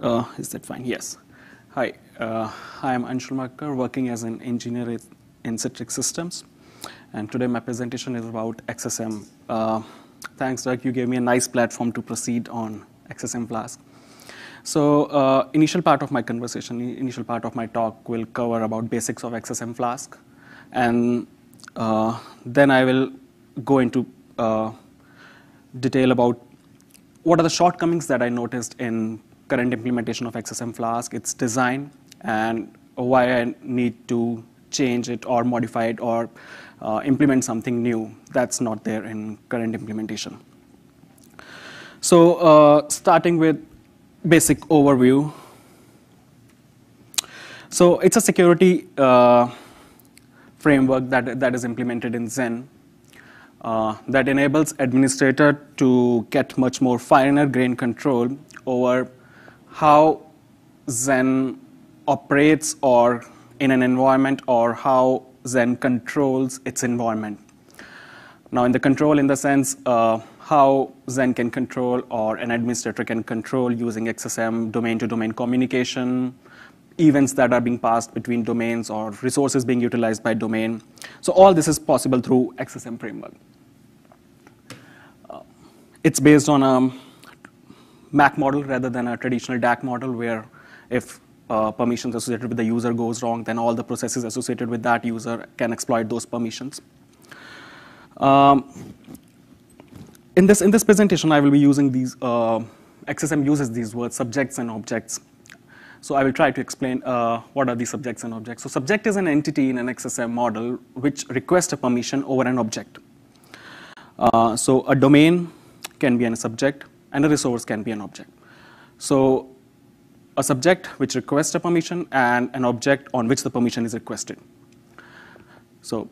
Is that fine? Yes. Hi, I am Anshul Makkar, working as an engineer in Citrix Systems. And today my presentation is about XSM. Thanks, Doug. You gave me a nice platform to proceed on XSM-Flask. So initial part of my conversation, initial part of my talk will cover about basics of XSM-Flask. And then I will go into detail about what are the shortcomings that I noticed in current implementation of XSM-Flask, its design, and why I need to change it or modify it or implement something new that's not there in current implementation. So starting with basic overview. So it's a security framework that is implemented in Zen that enables administrator to get much more finer grained control over how Zen operates or in an environment or how Zen controls its environment. Now in the control in the sense how Zen can control or an administrator can control using XSM domain-to-domain communication, events that are being passed between domains or resources being utilized by domain. So all this is possible through XSM framework. It's based on a MAC model rather than a traditional DAC model where if permissions associated with the user goes wrong, then all the processes associated with that user can exploit those permissions. In this presentation, I will be using these, XSM uses these words, subjects and objects. So I will try to explain what are these subjects and objects. So subject is an entity in an XSM model which requests a permission over an object. So a domain can be a subject, and a resource can be an object. So a subject which requests a permission and an object on which the permission is requested. So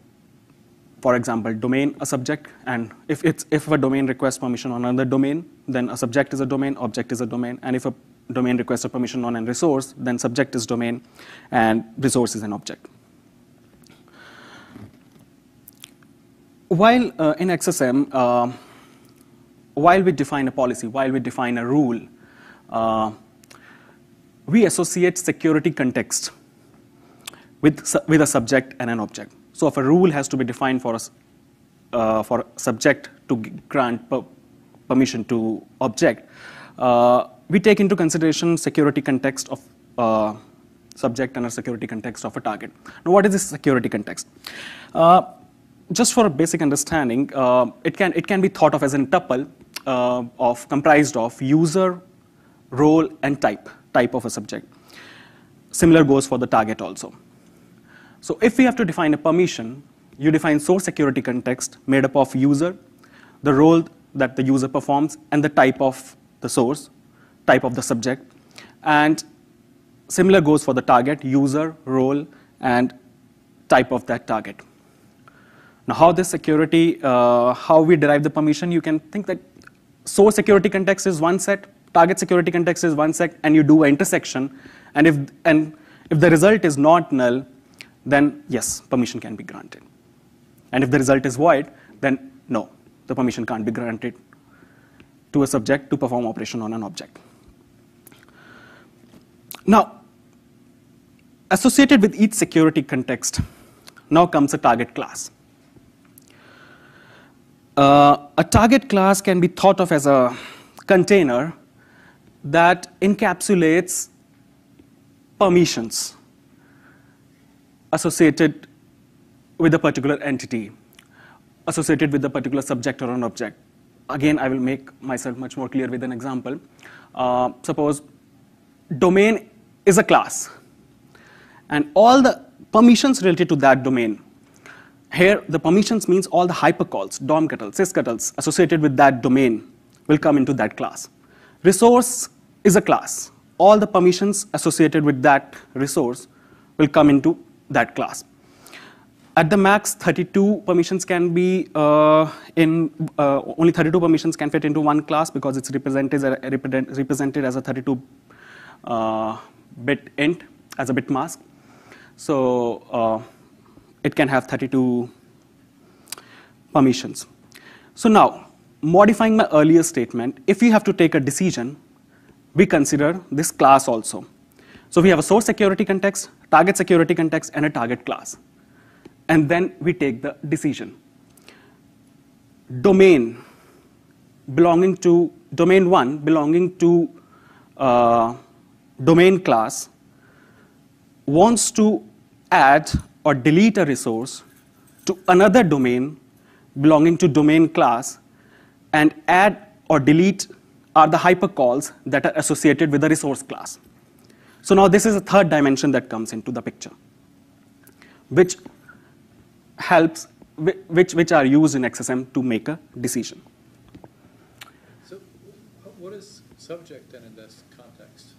for example, domain, a subject, and if a domain requests permission on another domain, then a subject is a domain, object is a domain, and if a domain requests a permission on a resource, then subject is domain and resource is an object. While in XSM, while we define a policy, while we define a rule, we associate security context with a subject and an object. So if a rule has to be defined for a subject to grant permission to object, we take into consideration security context of subject and a security context of a target. Now, what is this security context? Just for a basic understanding, it can be thought of as a tuple comprised of user, role, and type of a subject. Similar goes for the target also. So if we have to define a permission, you define source security context made up of user, the role that the user performs, and the type of the source, type of the subject. And similar goes for the target, user, role, and type of that target. Now how this security, how we derive the permission, you can think that source security context is one set, target security context is one set, and you do an intersection. And if the result is not null, then yes, permission can be granted. And if the result is void, then no, the permission can't be granted to a subject to perform operation on an object. Now, associated with each security context, now comes a target class. A target class can be thought of as a container that encapsulates permissions associated with a particular entity, associated with a particular subject or an object. Again, I will make myself much more clear with an example. Suppose domain is a class, and all the permissions related to that domain. Here, the permissions means all the hypercalls, domctls, sysctls associated with that domain will come into that class. Resource is a class. All the permissions associated with that resource will come into that class. At the max, 32 permissions can be only 32 permissions can fit into one class because it's represented as a 32 bit int as a bit mask. So it can have 32 permissions. So now, modifying my earlier statement, if you have to take a decision we consider this class also. So we have a source security context, target security context, and a target class. And then we take the decision. Domain belonging to, domain 1 belonging to domain class wants to add or delete a resource to another domain belonging to domain class, and add or delete are the hypercalls that are associated with the resource class. So now this is a third dimension that comes into the picture, which helps, which are used in XSM to make a decision. So what is subject then in this context?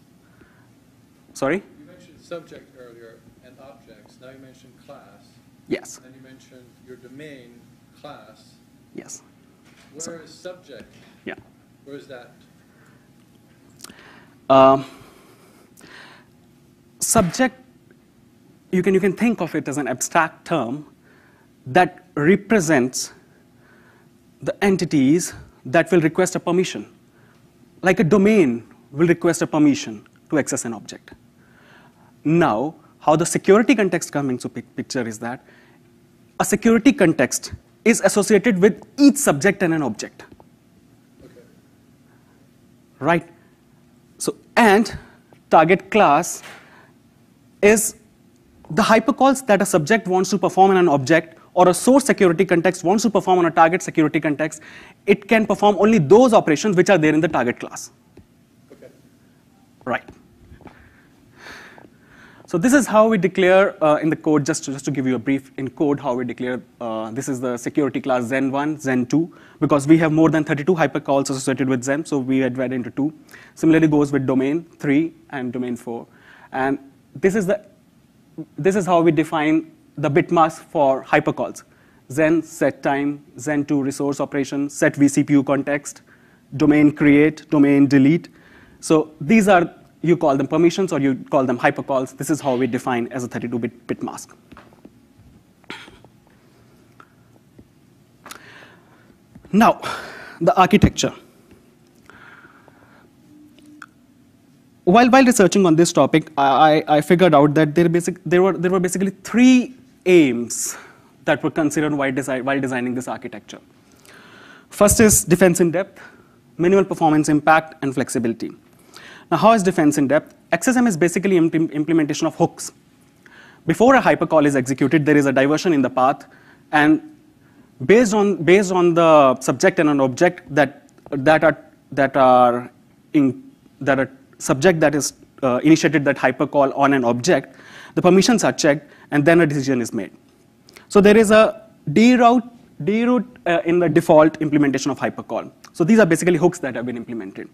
Sorry? You mentioned subject earlier and objects. Now you mentioned class. Yes. And then you mentioned your domain class. Yes. Where is subject? Yeah. Where is that? Subject, you can think of it as an abstract term that represents the entities that will request a permission. Like a domain will request a permission to access an object. Now, how the security context comes into picture is that a security context is associated with each subject and an object. Okay. Right? So, and target class is the hypercalls that a subject wants to perform on an object, or a source security context wants to perform on a target security context. It can perform only those operations which are there in the target class. Okay. Right. So this is how we declare in the code, just to give you a brief in code, how we declare, this is the security class Zen1, Zen2, because we have more than 32 hypercalls associated with Zen, so we divide into 2. Similarly goes with domain 3 and domain 4. And this is how we define the bit mask for hypercalls. Zen, set time, Zen2 resource operation, set vCPU context, domain create, domain delete. So these are, you call them permissions or you call them hypercalls. This is how we define as a 32-bit bit mask. Now, the architecture. While researching on this topic, I figured out that there were basically 3 aims that were considered while designing this architecture. First is defense in depth, minimal performance impact, and flexibility. Now, how is defense in depth? XSM is basically implementation of hooks. Before a hypercall is executed, there is a diversion in the path, and based on the subject and an object that are subject that is initiated that hypercall on an object, the permissions are checked, and then a decision is made. So there is a deroute in the default implementation of hypercall. So these are basically hooks that have been implemented.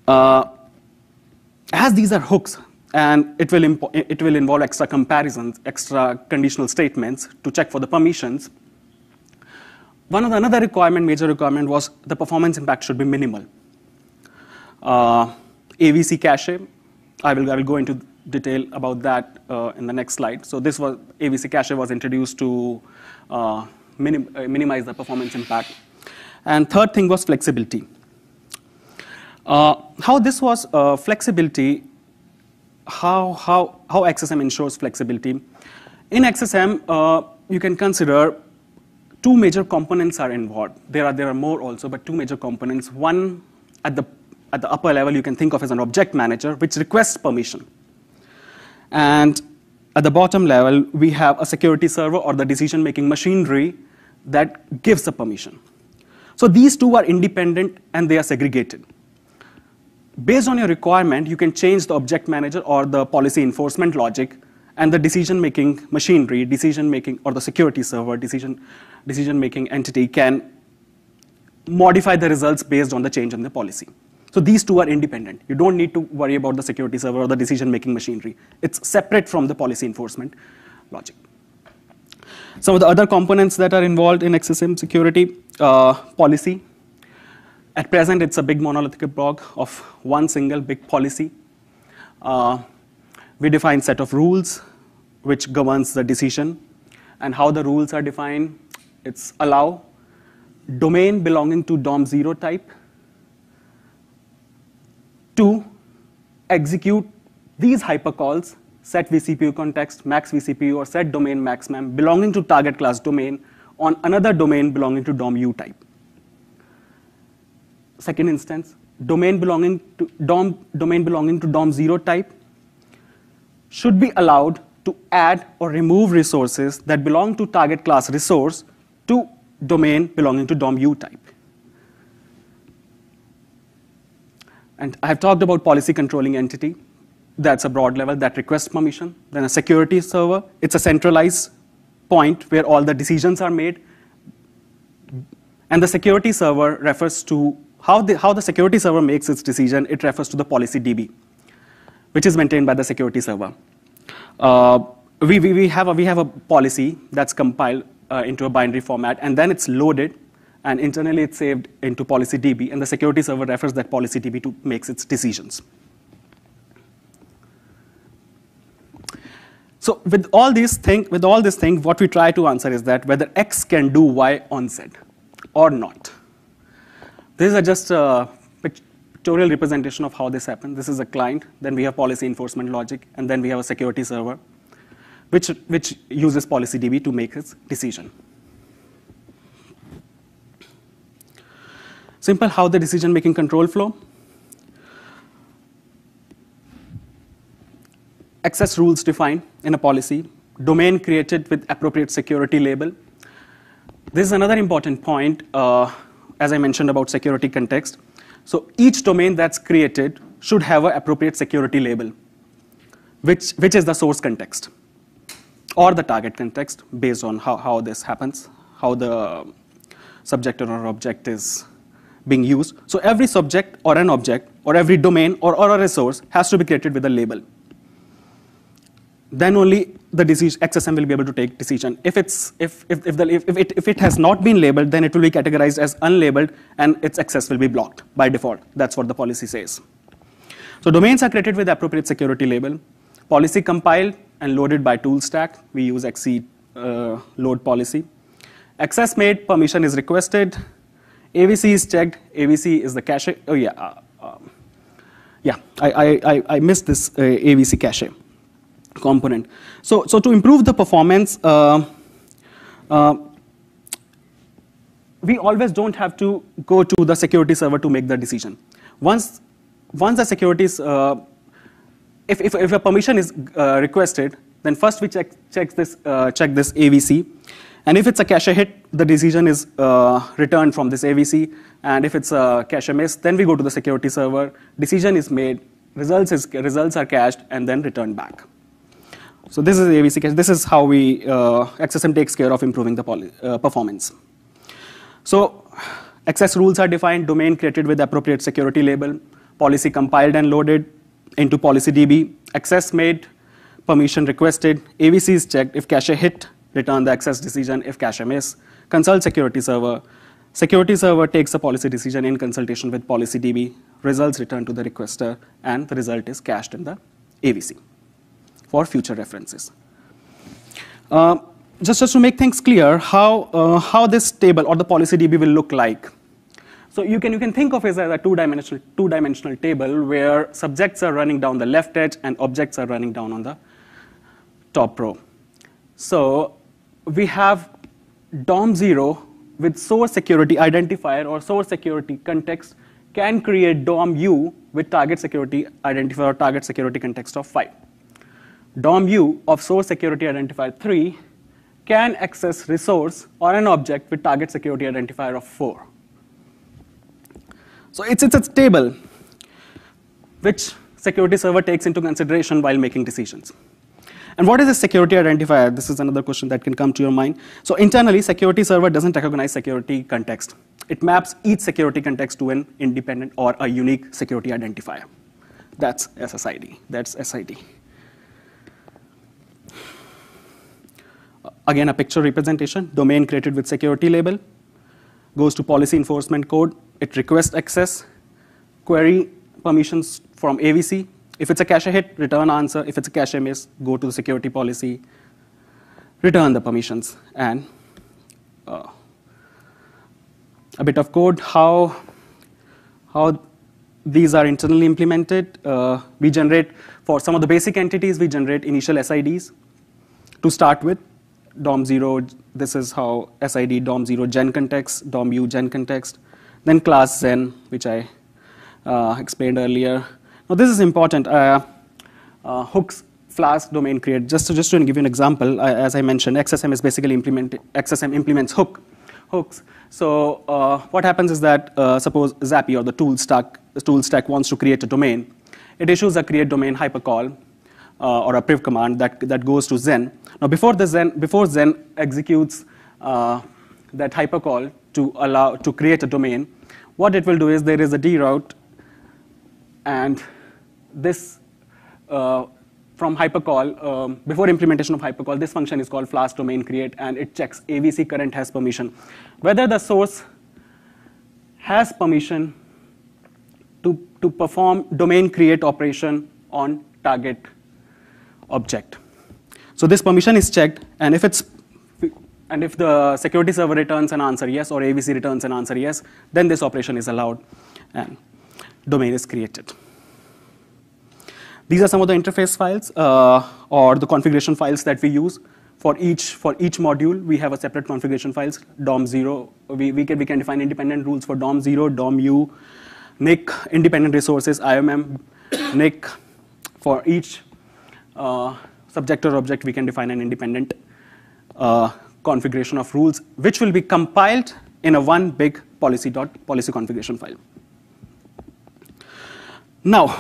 As these are hooks, and it will involve extra comparisons, extra conditional statements to check for the permissions. Another major requirement was the performance impact should be minimal. AVC cache, I will go into detail about that in the next slide. So this was AVC cache was introduced to minimize the performance impact. And third thing was flexibility. How this was flexibility, how XSM ensures flexibility. In XSM, you can consider 2 major components are involved. There are more also, but 2 major components. One at the upper level you can think of as an object manager, which requests permission. And at the bottom level, we have a security server or the decision-making machinery that gives the permission. So these 2 are independent and they are segregated. Based on your requirement, you can change the object manager or the policy enforcement logic, and the decision-making machinery, decision-making, or the security server, decision-making entity can modify the results based on the change in the policy. So these 2 are independent. You don't need to worry about the security server or the decision-making machinery. It's separate from the policy enforcement logic. Some of the other components that are involved in XSM security, policy. At present, it's a big monolithic block of one single big policy. We define set of rules which governs the decision. And how the rules are defined, it's allow domain belonging to DOM0 type to execute these hypercalls, set vCPU context, max vCPU, or set domain maximum belonging to target class domain on another domain belonging to DOM-U type. Second instance, domain belonging to DOM-0 type should be allowed to add or remove resources that belong to target class resource to domain belonging to DOM-U type. And I have talked about policy controlling entity. That's a broad level that requests permission. Then a security server. It's a centralized point where all the decisions are made. And the security server refers to how the security server makes its decision. It refers to the policy DB, which is maintained by the security server. We have a policy that's compiled into a binary format, and then it's loaded, and internally it's saved into policy DB, and the security server refers that policy DB to makes its decisions. So with all this thing, what we try to answer is that whether X can do Y on Z or not. This is just a pictorial representation of how this happens. This is a client, then we have policy enforcement logic, and then we have a security server, which uses policy DB to make its decision. Simple how the decision-making control flow. Access rules defined in a policy. Domain created with appropriate security label. This is another important point, as I mentioned about security context. So each domain that's created should have an appropriate security label, which is the source context or the target context based on how this happens, how the subject or object is being used. So every subject or an object or every domain or a resource has to be created with a label. Then only the XSM will be able to take decision. If it has not been labeled, then it will be categorized as unlabeled, and its access will be blocked by default. That's what the policy says. So domains are created with appropriate security label. Policy compiled and loaded by tool stack. We use XC load policy. Access made, permission is requested. AVC is checked. AVC is the cache. Oh yeah, I missed this AVC cache component. So to improve the performance, we always don't have to go to the security server to make the decision. Once the security is, if a permission is requested, then first we check this AVC, and if it's a cache hit, the decision is returned from this AVC, and if it's a cache miss, then we go to the security server. Decision is made, results are cached, and then returned back. So this is the AVC cache. This is how we XSM takes care of improving the performance. So access rules are defined, domain created with appropriate security label, policy compiled and loaded into policy DB, access made, permission requested, AVC is checked, if cache hit, return the access decision, if cache miss, consult security server. Security server takes a policy decision in consultation with policy DB, results returned to the requester, and the result is cached in the AVC for future references. Just to make things clear, how this table or the policy DB will look like. So you can think of it as a two-dimensional table where subjects are running down the left edge and objects are running down on the top row. So we have DOM-0 with source security identifier or source security context can create DOM-U with target security identifier or target security context of 5. DOM-U of source security identifier 3 can access resource or an object with target security identifier of 4. So it's a table which security server takes into consideration while making decisions. And what is a security identifier? This is another question that can come to your mind. So internally, security server doesn't recognize security context. It maps each security context to an independent or a unique security identifier. That's SSID. That's SID. Again, a picture representation. Domain created with security label. Goes to policy enforcement code. It requests access. Query permissions from AVC. If it's a cache hit, return answer. If it's a cache miss, go to the security policy, return the permissions, and a bit of code, how these are internally implemented. We generate, for some of the basic entities, we generate initial SIDs to start with. DOM0, this is how SID DOM0 gen context, DOM-U gen context, then class Zen, which I explained earlier. Now this is important. Hooks, Flask, domain create. Just to give you an example, as I mentioned, XSM is basically XSM implements hooks. So what happens is that suppose Zappy or the tool stack wants to create a domain. It issues a create domain hypercall or a priv command that goes to Zen. Now before Zen executes that hypercall to create a domain, what it will do is there is a D route, and this from hypercall, before implementation of hypercall, this function is called Flask domain create, and it checks AVC current has permission, whether the source has permission to perform domain create operation on target object. So this permission is checked, and if the security server returns an answer yes, or AVC returns an answer yes, then this operation is allowed, and domain is created. These are some of the interface files or the configuration files that we use. For each module, we have a separate configuration files. DOM0, we can define independent rules for DOM0, DOM-U, NIC, independent resources, IMM, NIC. For each subject or object, we can define an independent configuration of rules, which will be compiled in a one big policy configuration file. Now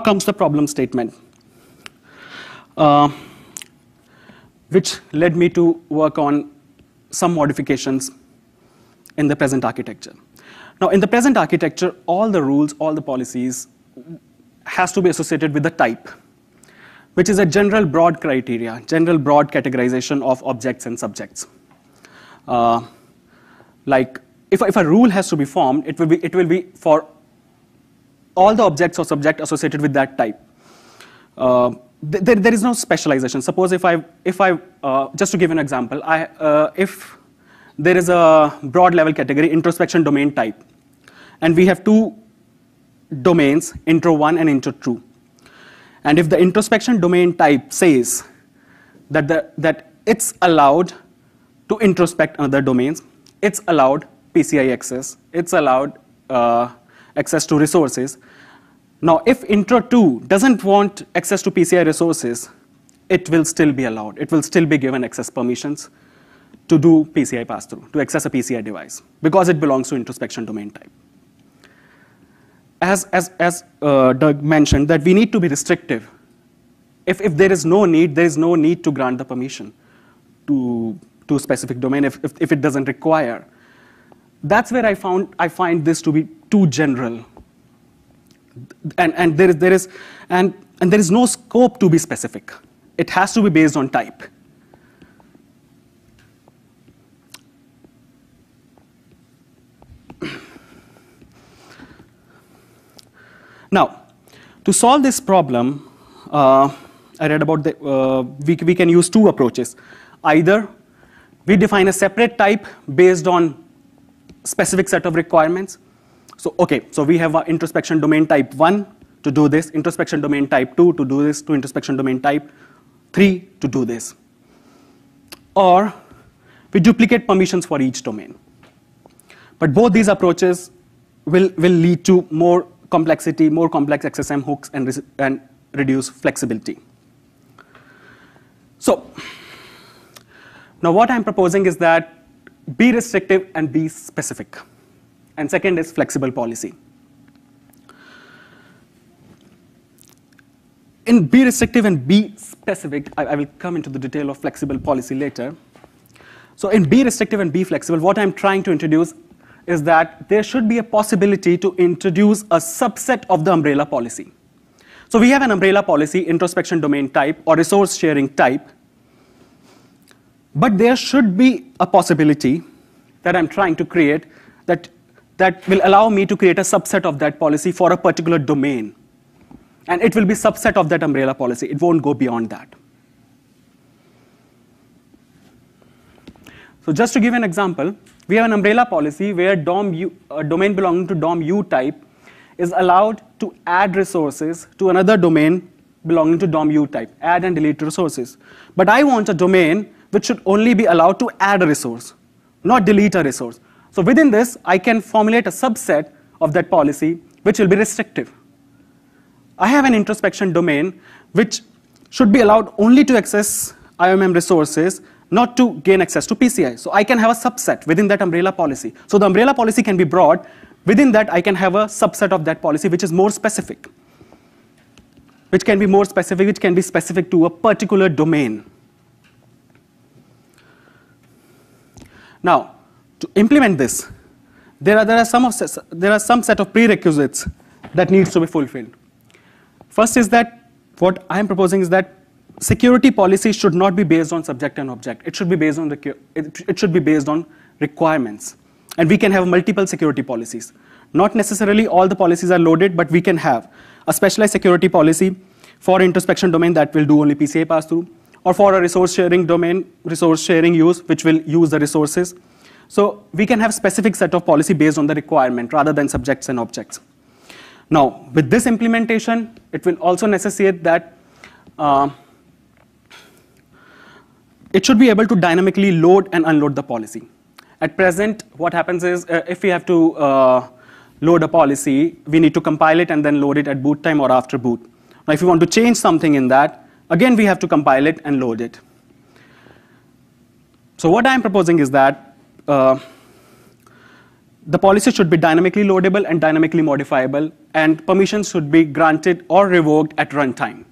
comes the problem statement, which led me to work on some modifications in the present architecture. Now, in the present architecture, all the rules, all the policies has to be associated with the type, which is a general broad criteria, general broad categorization of objects and subjects. Like if a rule has to be formed, it will be for all the objects or subject associated with that type. There is no specialization. Suppose if I just to give an example, if there is a broad level category, introspection domain type, and we have two domains, intro1 and intro2. And if the introspection domain type says that it's allowed to introspect another domains, it's allowed PCI access, it's allowed access to resources. Now, if intro2 doesn't want access to PCI resources, it will still be allowed. It will still be given access permissions to do PCI pass-through, to access a PCI device, because it belongs to introspection domain type. As Doug mentioned, that we need to be restrictive. If there is no need to grant the permission to a specific domain if it doesn't require. That's where I find this to be too general, and there is no scope to be specific. It has to be based on type. Now, to solve this problem, I read about we can use two approaches. Either we define a separate type based on specific set of requirements. So we have an introspection domain type 1 to do this, introspection domain type 2 to do this, to introspection domain type 3 to do this. Or we duplicate permissions for each domain. But both these approaches will lead to more complexity, more complex XSM hooks, and reduce flexibility. So now what I'm proposing is that be restrictive and be specific. And second is flexible policy. In be restrictive and be specific, I will come into the detail of flexible policy later. So in be restrictive and be flexible, what I'm trying to introduce is that there should be a possibility to introduce a subset of the umbrella policy. So we have an umbrella policy, introspection domain type or resource sharing type, but there should be a possibility that I'm trying to create that will allow me to create a subset of that policy for a particular domain. And it will be subset of that umbrella policy. It won't go beyond that. So just to give an example, we have an umbrella policy where a domain belonging to DOM U type is allowed to add resources to another domain belonging to DOM U type, add and delete resources. But I want a domain which should only be allowed to add a resource, not delete a resource. So within this, I can formulate a subset of that policy which will be restrictive. I have an introspection domain which should be allowed only to access IOM resources, not to gain access to PCI. So I can have a subset within that umbrella policy. So the umbrella policy can be broad. Within that, I can have a subset of that policy which is more specific, which can be more specific, which can be specific to a particular domain. Now, to implement this, there are some set of prerequisites that needs to be fulfilled. First is that what I am proposing is that security policy should not be based on subject and object. It should be based on requirements. And we can have multiple security policies. Not necessarily all the policies are loaded, but we can have a specialized security policy for introspection domain that will do only PCI pass-through, or for a resource sharing domain, resource sharing use, which will use the resources. So we can have specific set of policy based on the requirement rather than subjects and objects. Now, with this implementation, it will also necessitate that it should be able to dynamically load and unload the policy. At present, what happens is if we have to load a policy, we need to compile it and then load it at boot time or after boot. Now, if you want to change something in that, again, we have to compile it and load it. So what I'm proposing is that the policy should be dynamically loadable and dynamically modifiable, and permissions should be granted or revoked at runtime.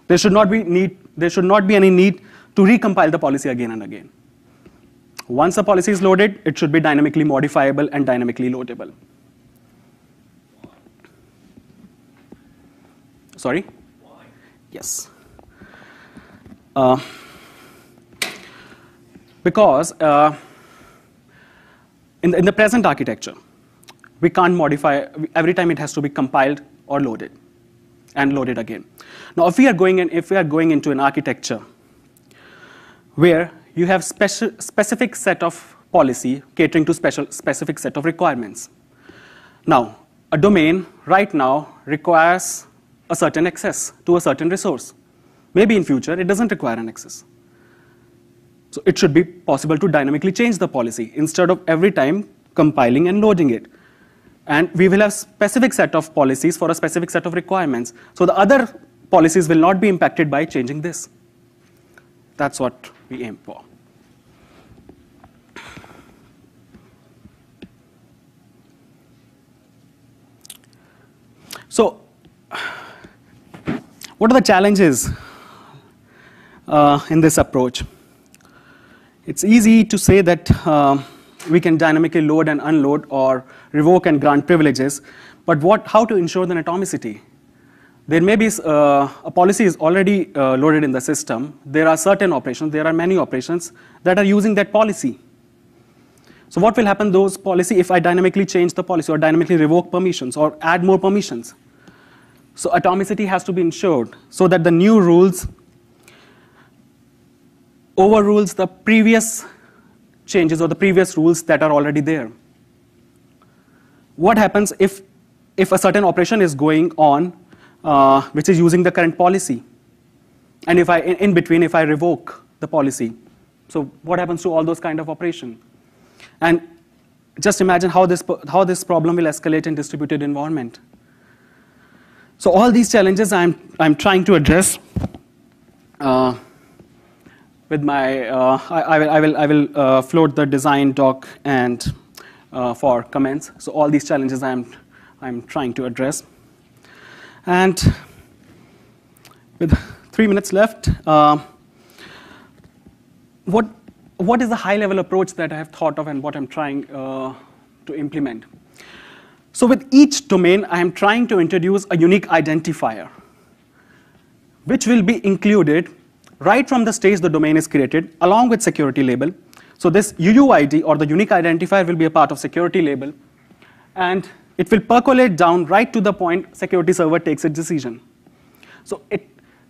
There should not be any need to recompile the policy again and again. Once the policy is loaded, it should be dynamically modifiable and dynamically loadable. Sorry? Why? Yes. Because in the present architecture, we can't modify, every time it has to be compiled or loaded and loaded again. Now, if we are going into an architecture where you have specific set of policy catering to specific set of requirements. Now, a domain right now requires a certain access to a certain resource. Maybe in future, it doesn't require an access. So it should be possible to dynamically change the policy instead of every time compiling and loading it. And we will have specific set of policies for a specific set of requirements. So the other policies will not be impacted by changing this. That's what we aim for. So what are the challenges in this approach? It's easy to say that we can dynamically load and unload or revoke and grant privileges, but how to ensure the atomicity? There may be a policy is already loaded in the system. There are certain operations, there are many operations that are using that policy. So what will happen those policy if I dynamically change the policy or dynamically revoke permissions or add more permissions? So atomicity has to be ensured so that the new rules overrules the previous changes or the previous rules that are already there. What happens if a certain operation is going on which is using the current policy, and if in between if I revoke the policy? So what happens to all those kind of operation? And just imagine how this problem will escalate in distributed environment. So all these challenges I'm trying to address with my I will float the design doc and for comments. So all these challenges I'm trying to address. And with 3 minutes left, what is the high-level approach that I have thought of and what I'm trying to implement? So with each domain, I am trying to introduce a unique identifier, which will be included right from the stage the domain is created, along with security label. So this UUID, or the unique identifier, will be a part of security label, and it will percolate down right to the point security server takes its decision. So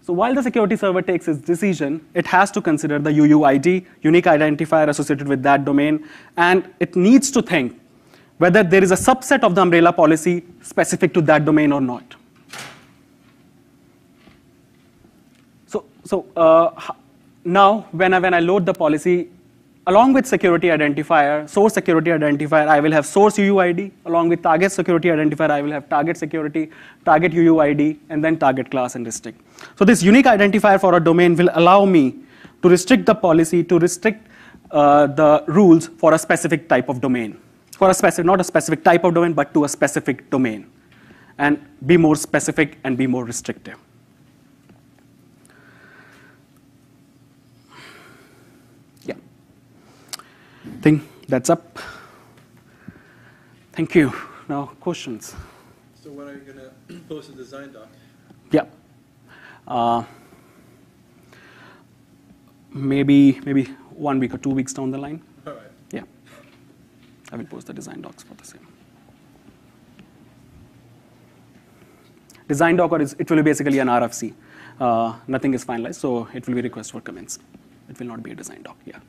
So while the security server takes its decision, it has to consider the UUID, unique identifier associated with that domain, and it needs to think whether there is a subset of the umbrella policy specific to that domain or not. So now when I load the policy, along with security identifier, source security identifier, I will have source UUID. Along with target security identifier, I will have target security, target UUID, and then target class and restrict. So this unique identifier for a domain will allow me to restrict the policy, to restrict the rules for a specific type of domain. For a specific, not a specific type of domain, but to a specific domain. And be more specific and be more restrictive. I think that's up. Thank you. Now, questions? So when are you going to post a design doc? Yeah. Maybe 1 week or 2 weeks down the line. All right. Yeah. I will post the design docs for the same. Design doc, or it will be basically an RFC. Nothing is finalized, so it will be request for comments. It will not be a design doc. Yeah.